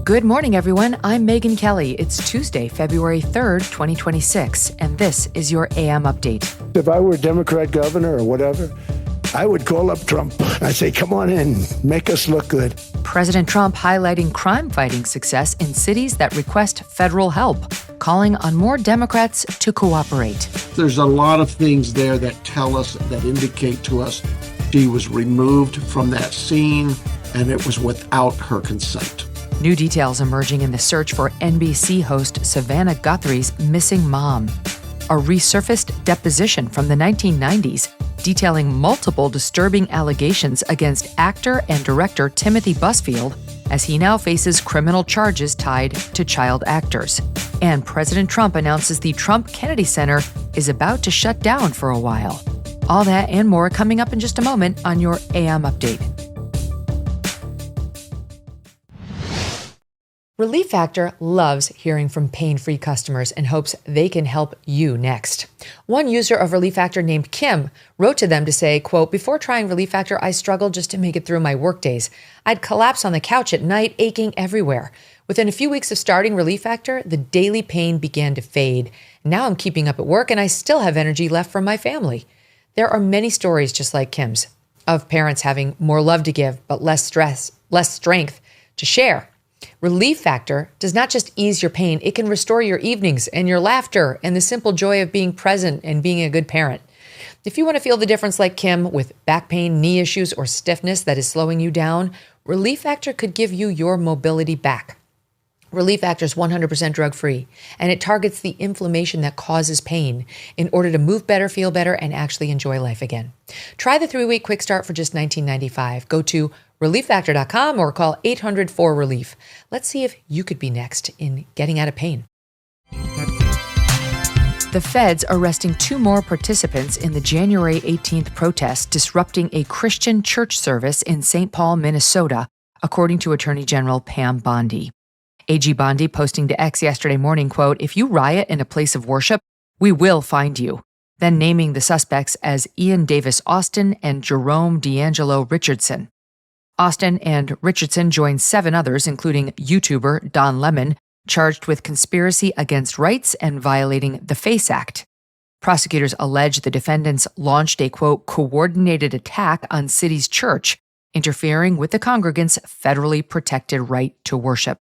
Good morning, everyone. I'm Megyn Kelly. It's Tuesday, February 3rd, 2026, and this is your AM Update. If I were a Democrat governor or whatever, I would call up Trump. I'd say, come on in, make us look good. President Trump highlighting crime-fighting success in cities that request federal help, calling on more Democrats to cooperate. There's a lot of things there that tell us, that indicate to us she was removed from that scene and it was without her consent. New details emerging in the search for NBC host Savannah Guthrie's missing mom. A resurfaced deposition from the 1990s detailing multiple disturbing allegations against actor and director Timothy Busfield as he now faces criminal charges tied to child actors. And President Trump announces the Trump Kennedy Center is about to shut down for a while. All that and more coming up in just a moment on your AM Update. Relief Factor loves hearing from pain-free customers and hopes they can help you next. One user of Relief Factor named Kim wrote to them to say, quote, "Before trying Relief Factor, I struggled just to make it through my work days. I'd collapse on the couch at night, aching everywhere. Within a few weeks of starting Relief Factor, the daily pain began to fade. Now I'm keeping up at work and I still have energy left from my family." There are many stories just like Kim's of parents having more love to give, but less strength to share. Relief Factor does not just ease your pain, it can restore your evenings and your laughter and the simple joy of being present and being a good parent. If you want to feel the difference like Kim with back pain, knee issues, or stiffness that is slowing you down, Relief Factor could give you your mobility back. Relief Factor is 100% drug-free, and it targets the inflammation that causes pain in order to move better, feel better, and actually enjoy life again. Try the 3-week quick start for just $19.95. Go to relieffactor.com or call 800-4RELIEF. Let's see if you could be next in getting out of pain. The feds arresting 2 more participants in the January 18th protest disrupting a Christian church service in St. Paul, Minnesota, according to Attorney General Pam Bondi. AG Bondi posting to X yesterday morning, quote, "If you riot in a place of worship, we will find you." Then naming the suspects as Ian Davis Austin and Jerome D'Angelo Richardson. Austin and Richardson joined 7 others, including YouTuber Don Lemon, charged with conspiracy against rights and violating the FACE Act. Prosecutors allege the defendants launched a, quote, "coordinated attack on City's church, interfering with the congregants' federally protected right to worship."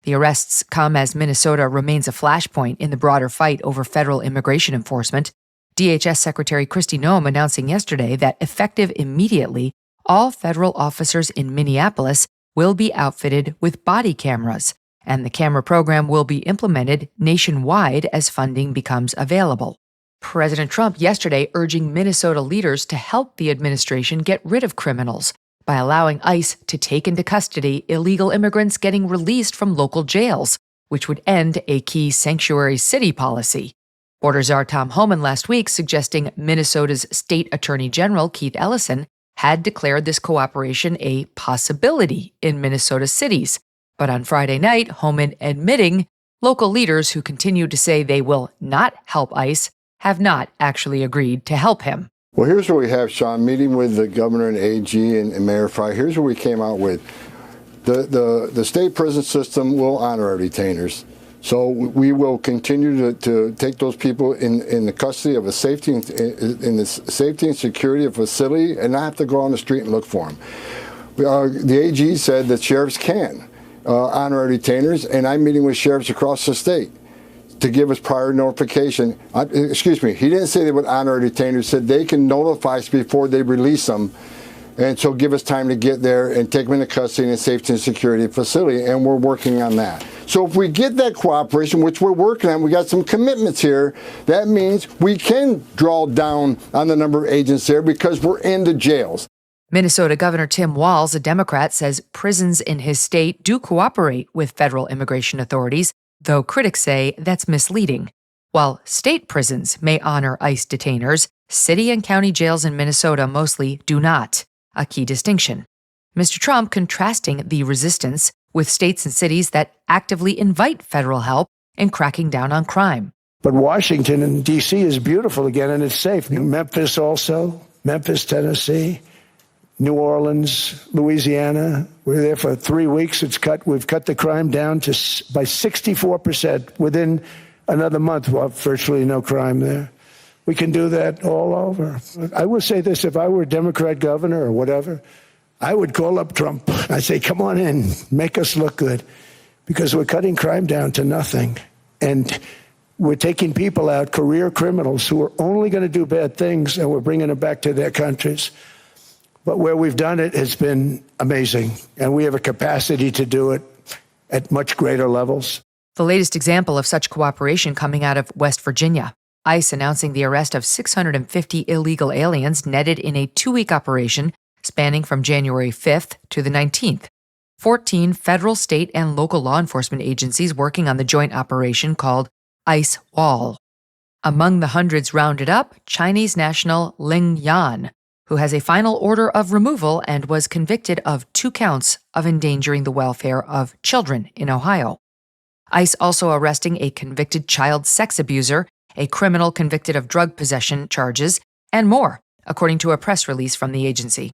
The arrests come as Minnesota remains a flashpoint in the broader fight over federal immigration enforcement. DHS Secretary Kristi Noem announcing yesterday that effective immediately, all federal officers in Minneapolis will be outfitted with body cameras, and the camera program will be implemented nationwide as funding becomes available. President Trump yesterday urging Minnesota leaders to help the administration get rid of criminals by allowing ICE to take into custody illegal immigrants getting released from local jails, which would end a key sanctuary city policy. Border Czar Tom Homan last week suggesting Minnesota's State Attorney General Keith Ellison had declared this cooperation a possibility in Minnesota cities. But on Friday night, Homan admitting local leaders who continue to say they will not help ICE have not actually agreed to help him. Well, here's what we have, Sean, meeting with the governor and AG and Mayor Frey. Here's what we came out with. The state prison system will honor our detainers. So we will continue to take those people in the custody of a safety in the safety and security of a facility and not have to go on the street and look for them. The AG said that sheriffs can honor our detainers, and I'm meeting with sheriffs across the state to give us prior notification. Excuse me, he didn't say they would honor our detainers, he said they can notify us before they release them, and so give us time to get there and take them into custody in a safety and security facility, and we're working on that. So if we get that cooperation, which we're working on, we got some commitments here, that means we can draw down on the number of agents there because we're in the jails. Minnesota Governor Tim Walz, a Democrat, says prisons in his state do cooperate with federal immigration authorities, though critics say that's misleading. While state prisons may honor ICE detainers, city and county jails in Minnesota mostly do not, a key distinction. Mr. Trump contrasting the resistance with states and cities that actively invite federal help in cracking down on crime. But Washington and D.C. is beautiful again, and it's safe. Memphis also, Memphis, Tennessee, New Orleans, Louisiana. We're there for 3 weeks. We've cut the crime down by 64%. Within another month, we'll have virtually no crime there. We can do that all over. I will say this, if I were a Democrat governor or whatever, I would call up Trump. I'd say, come on in, make us look good, because we're cutting crime down to nothing. And we're taking people out, career criminals who are only going to do bad things, and we're bringing them back to their countries. But where we've done it has been amazing, and we have a capacity to do it at much greater levels. The latest example of such cooperation coming out of West Virginia. ICE announcing the arrest of 650 illegal aliens netted in a 2-week operation spanning from January 5th to the 19th. 14 federal, state, and local law enforcement agencies working on the joint operation called ICE Wall. Among the hundreds rounded up, Chinese national Ling Yan, who has a final order of removal and was convicted of 2 counts of endangering the welfare of children in Ohio. ICE also arresting a convicted child sex abuser, a criminal convicted of drug possession charges, and more, according to a press release from the agency.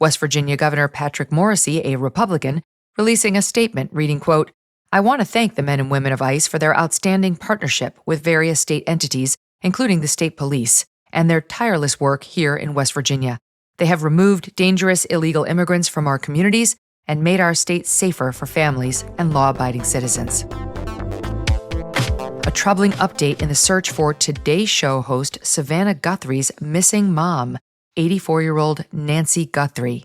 West Virginia Governor Patrick Morrisey, a Republican, releasing a statement reading, quote, "I want to thank the men and women of ICE for their outstanding partnership with various state entities, including the state police, and their tireless work here in West Virginia. They have removed dangerous illegal immigrants from our communities and made our state safer for families and law-abiding citizens." A troubling update in the search for Today Show host Savannah Guthrie's missing mom, 84-year-old Nancy Guthrie.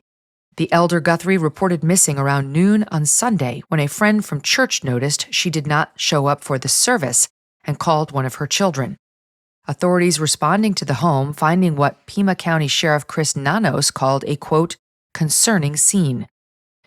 The elder Guthrie reported missing around noon on Sunday when a friend from church noticed she did not show up for the service and called one of her children. Authorities responding to the home finding what Pima County Sheriff Chris Nanos called a, quote, concerning scene.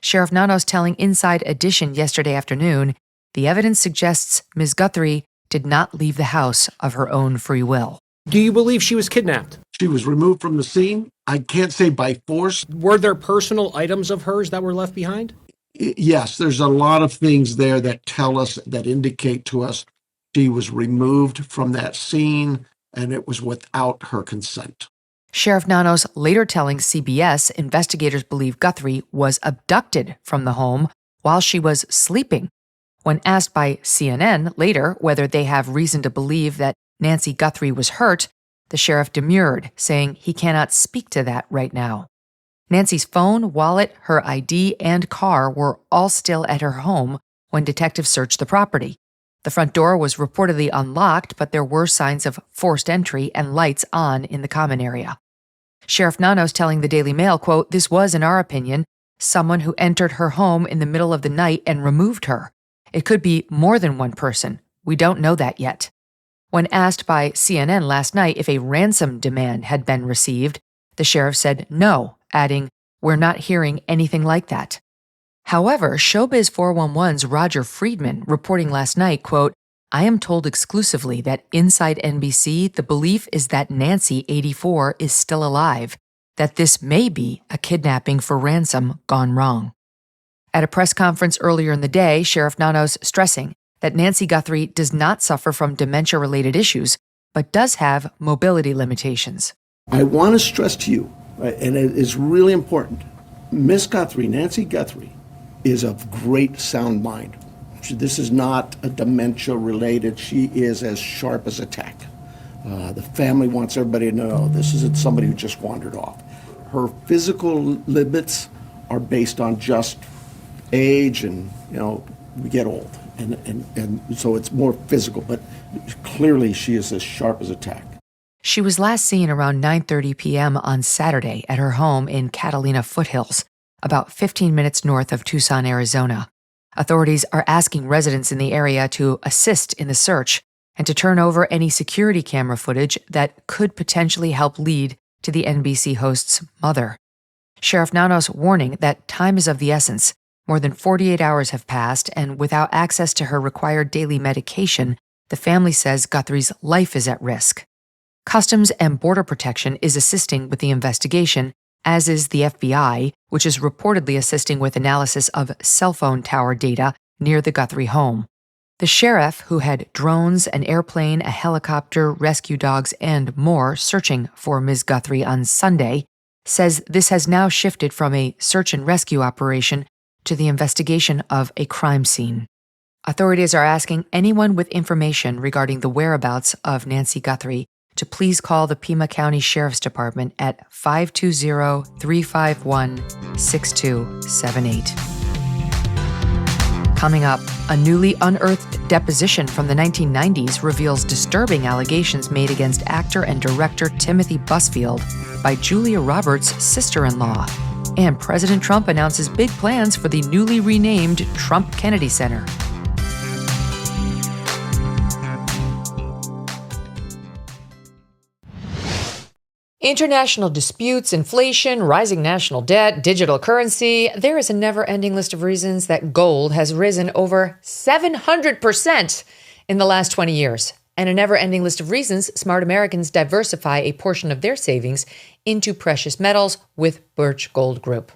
Sheriff Nanos telling Inside Edition yesterday afternoon, the evidence suggests Ms. Guthrie did not leave the house of her own free will. Do you believe she was kidnapped? She was removed from the scene. I can't say by force. Were there personal items of hers that were left behind? Yes, there's a lot of things there that tell us, that indicate to us she was removed from that scene, and it was without her consent. Sheriff Nanos later telling CBS investigators believe Guthrie was abducted from the home while she was sleeping. When asked by CNN later whether they have reason to believe that Nancy Guthrie was hurt, the sheriff demurred, saying he cannot speak to that right now. Nancy's phone, wallet, her ID, and car were all still at her home when detectives searched the property. The front door was reportedly unlocked, but there were signs of forced entry and lights on in the common area. Sheriff Nanos telling the Daily Mail, quote, "This was, in our opinion, someone who entered her home in the middle of the night and removed her. It could be more than one person. We don't know that yet." When asked by CNN last night if a ransom demand had been received, the sheriff said no, adding, "We're not hearing anything like that." However, Showbiz 411's Roger Friedman reporting last night, quote, "I am told exclusively that inside NBC, the belief is that Nancy, 84, is still alive, that this may be a kidnapping for ransom gone wrong." At a press conference earlier in the day, Sheriff Nanos stressing that Nancy Guthrie does not suffer from dementia-related issues, but does have mobility limitations. I want to stress to you, and it is really important, Miss Guthrie, Nancy Guthrie, is of great sound mind. This is not a dementia-related. She is as sharp as a tack. The family wants everybody to know this isn't somebody who just wandered off. Her physical limits are based on just age, and we get old, and so it's more physical, but clearly she is as sharp as a tack. She was last seen around 9:30 p.m. on Saturday at her home in Catalina Foothills, about 15 minutes north of Tucson, Arizona. Authorities are asking residents in the area to assist in the search and to turn over any security camera footage that could potentially help lead to the NBC host's mother. Sheriff Nanos warning that time is of the essence. More than 48 hours have passed, and without access to her required daily medication, the family says Guthrie's life is at risk. Customs and Border Protection is assisting with the investigation, as is the FBI, which is reportedly assisting with analysis of cell phone tower data near the Guthrie home. The sheriff, who had drones, an airplane, a helicopter, rescue dogs, and more searching for Ms. Guthrie on Sunday, says this has now shifted from a search and rescue operation to the investigation of a crime scene. Authorities are asking anyone with information regarding the whereabouts of Nancy Guthrie to please call the Pima County Sheriff's Department at 520-351-6278. Coming up, a newly unearthed deposition from the 1990s reveals disturbing allegations made against actor and director Timothy Busfield by Julia Roberts' sister-in-law. And President Trump announces big plans for the newly renamed Trump Kennedy Center. International disputes, inflation, rising national debt, digital currency. There is a never-ending list of reasons that gold has risen over 700% in the last 20 years. And a never-ending list of reasons smart Americans diversify a portion of their savings into precious metals with Birch Gold Group.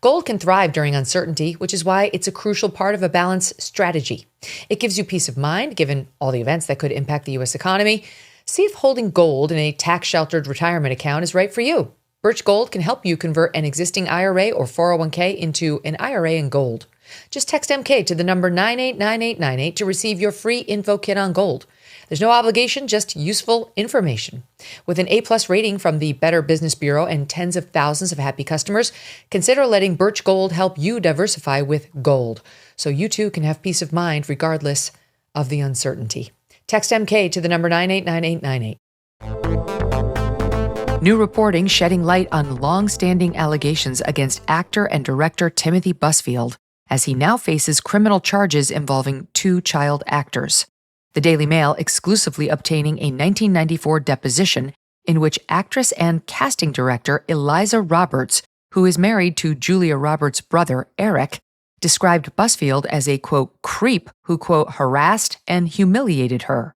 Gold can thrive during uncertainty, which is why it's a crucial part of a balanced strategy. It gives you peace of mind, given all the events that could impact the U.S. economy. See if holding gold in a tax-sheltered retirement account is right for you. Birch Gold can help you convert an existing IRA or 401k into an IRA in gold. Just text MK to the number 989898 to receive your free info kit on gold. There's no obligation, just useful information. With an A+ rating from the Better Business Bureau and tens of thousands of happy customers, consider letting Birch Gold help you diversify with gold, so you too can have peace of mind regardless of the uncertainty. Text MK to the number 989898. New reporting shedding light on long-standing allegations against actor and director Timothy Busfield, as he now faces criminal charges involving two child actors. The Daily Mail exclusively obtaining a 1994 deposition in which actress and casting director Eliza Roberts, who is married to Julia Roberts' brother Eric, described Busfield as a, quote, creep who, quote, harassed and humiliated her.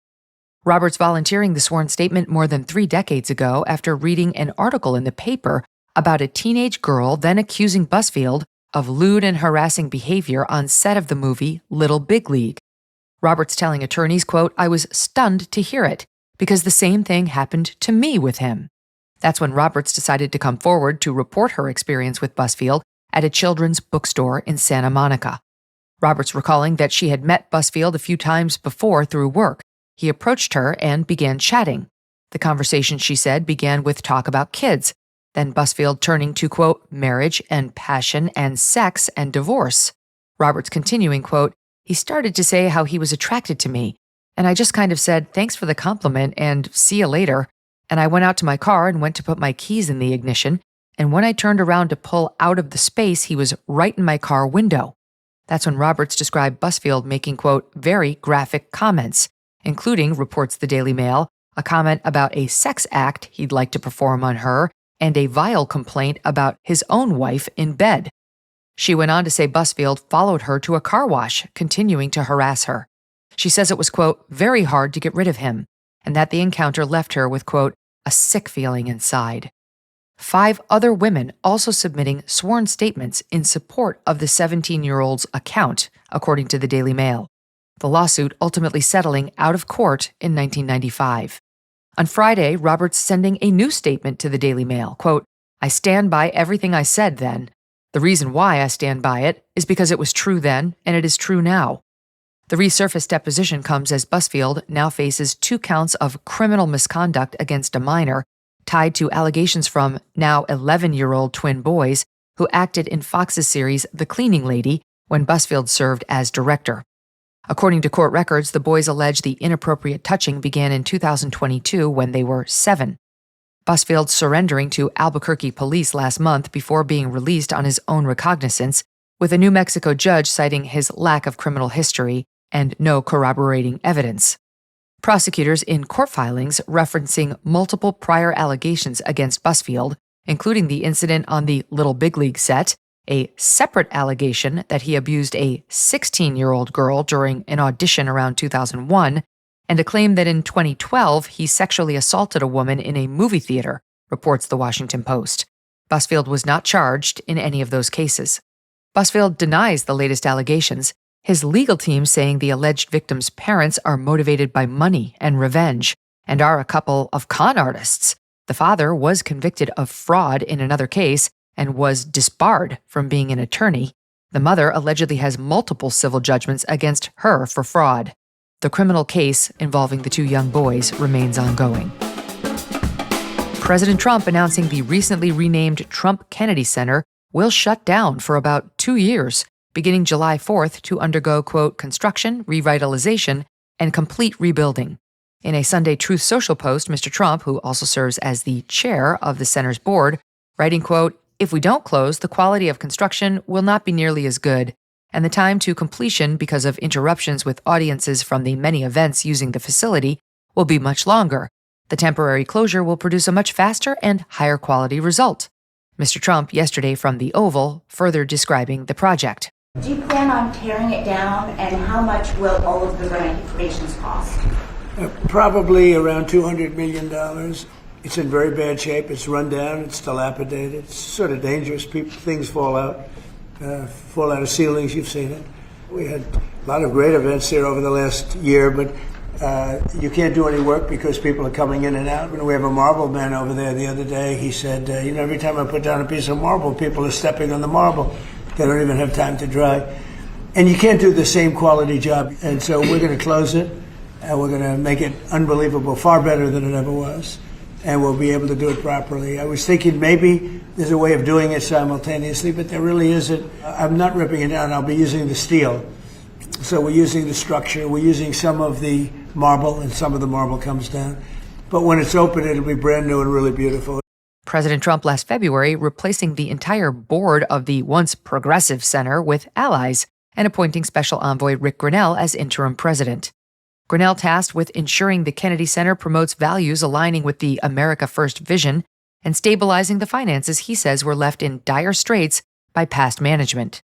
Roberts volunteering the sworn statement more than 3 decades ago after reading an article in the paper about a teenage girl then accusing Busfield of lewd and harassing behavior on set of the movie Little Big League. Roberts telling attorneys, quote, I was stunned to hear it because the same thing happened to me with him. That's when Roberts decided to come forward to report her experience with Busfield at a children's bookstore in Santa Monica. Roberts recalling that she had met Busfield a few times before through work. He approached her and began chatting. The conversation, she said, began with talk about kids, then Busfield turning to, quote, marriage and passion and sex and divorce. Roberts continuing, quote, he started to say how he was attracted to me, and I just kind of said, thanks for the compliment and see you later. And I went out to my car and went to put my keys in the ignition, and when I turned around to pull out of the space, he was right in my car window. That's when Roberts described Busfield making, quote, very graphic comments, including, reports the Daily Mail, a comment about a sex act he'd like to perform on her, and a vile complaint about his own wife in bed. She went on to say Busfield followed her to a car wash, continuing to harass her. She says it was, quote, very hard to get rid of him, and that the encounter left her with, quote, a sick feeling inside. 5 other women also submitting sworn statements in support of the 17-year-old's account, according to the Daily Mail. The lawsuit ultimately settling out of court in 1995. On Friday, Roberts sending a new statement to the Daily Mail, quote, I stand by everything I said then. The reason why I stand by it is because it was true then, and it is true now. The resurfaced deposition comes as Busfield now faces 2 counts of criminal misconduct against a minor, tied to allegations from now 11-year-old twin boys who acted in Fox's series The Cleaning Lady when Busfield served as director. According to court records, the boys allege the inappropriate touching began in 2022 when they were 7. Busfield surrendering to Albuquerque police last month before being released on his own recognizance, with a New Mexico judge citing his lack of criminal history and no corroborating evidence. Prosecutors in court filings referencing multiple prior allegations against Busfield, including the incident on the Little Big League set, a separate allegation that he abused a 16-year-old girl during an audition around 2001, and a claim that in 2012 he sexually assaulted a woman in a movie theater, reports the Washington Post. Busfield was not charged in any of those cases. Busfield denies the latest allegations, his legal team saying the alleged victim's parents are motivated by money and revenge and are a couple of con artists. The father was convicted of fraud in another case and was disbarred from being an attorney. The mother allegedly has multiple civil judgments against her for fraud. The criminal case involving the two young boys remains ongoing. President Trump announcing the recently renamed Trump Kennedy Center will shut down for about 2 years, beginning July 4th to undergo, quote, construction, revitalization, and complete rebuilding. In a Sunday Truth Social post, Mr. Trump, who also serves as the chair of the center's board, writing, quote, if we don't close, the quality of construction will not be nearly as good, and the time to completion because of interruptions with audiences from the many events using the facility will be much longer. The temporary closure will produce a much faster and higher quality result. Mr. Trump yesterday from the Oval further describing the project. Do you plan on tearing it down, and how much will all of the renovations cost? Probably around $200 million. It's in very bad shape. It's run down. It's dilapidated. It's sort of dangerous. Things fall out of ceilings. You've seen it. We had a lot of great events there over the last year, but you can't do any work because people are coming in and out. We have a marble man over there the other day. He said, every time I put down a piece of marble, people are stepping on the marble. They don't even have time to dry. And you can't do the same quality job. And so we're going to close it, and we're going to make it unbelievable, far better than it ever was. And we'll be able to do it properly. I was thinking maybe there's a way of doing it simultaneously, but there really isn't. I'm not ripping it down. I'll be using the steel. So we're using the structure. We're using some of the marble, and some of the marble comes down. But when it's open, it'll be brand new and really beautiful. President Trump last February replacing the entire board of the once progressive center with allies and appointing Special Envoy Rick Grinnell as interim president. Grinnell tasked with ensuring the Kennedy Center promotes values aligning with the America First vision and stabilizing the finances he says were left in dire straits by past management.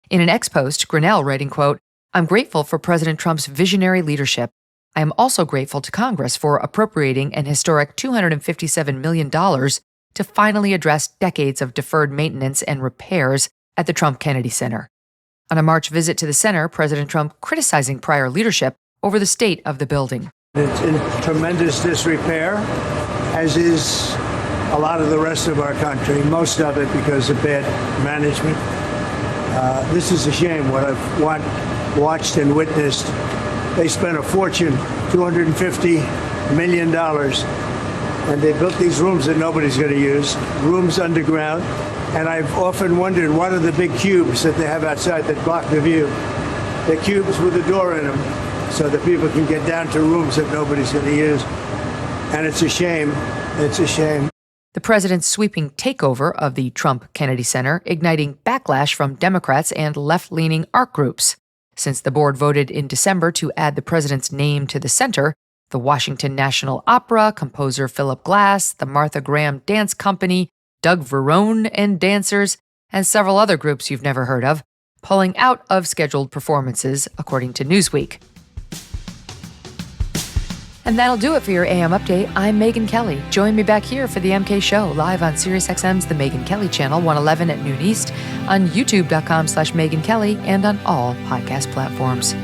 In an ex-post, Grinnell writing, quote, I'm grateful for President Trump's visionary leadership. I am also grateful to Congress for appropriating an historic $257 million to finally address decades of deferred maintenance and repairs at the Trump Kennedy Center. On a March visit to the center, President Trump criticizing prior leadership over the state of the building. It's in tremendous disrepair, as is a lot of the rest of our country, most of it because of bad management. This is a shame what I've watched and witnessed. They spent a fortune, $250 million, and they built these rooms that nobody's going to use, rooms underground. And I've often wondered, what are the big cubes that they have outside that block the view? They're cubes with a door in them so that people can get down to rooms that nobody's going to use. And it's a shame. It's a shame. The president's sweeping takeover of the Trump Kennedy Center igniting backlash from Democrats and left-leaning art groups. Since the board voted in December to add the president's name to the center, the Washington National Opera, composer Philip Glass, the Martha Graham Dance Company, Doug Verone and dancers, and several other groups you've never heard of, pulling out of scheduled performances, according to Newsweek. And that'll do it for your AM Update. I'm Megyn Kelly. Join me back here for the MK Show, live on SiriusXM's The Megyn Kelly Channel, 111 at noon East, on youtube.com/Megyn Kelly, and on all podcast platforms.